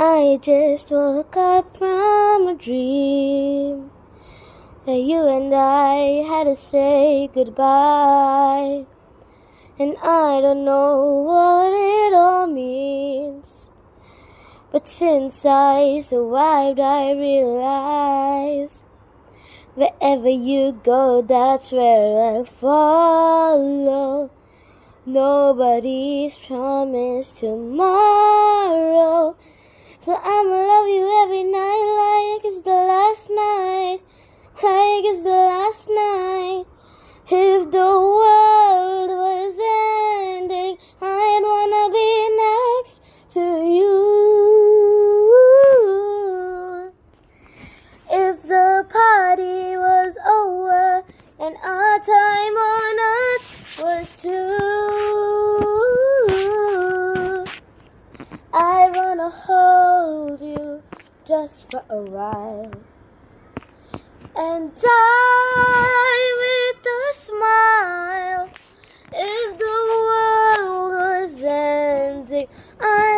I just woke up from a dream where you and I had to say goodbye. And I don't know what it all means, but since I survived I realized wherever you go, that's where I'll follow. Nobody's promised tomorrow, so I'ma love you every night like it's the last night, like it's the last night. If the world was ending, I'd wanna be next to you. If the party was over and our time on earth was through, I wanna hold you just for a while and die with a smile. If the world was ending, I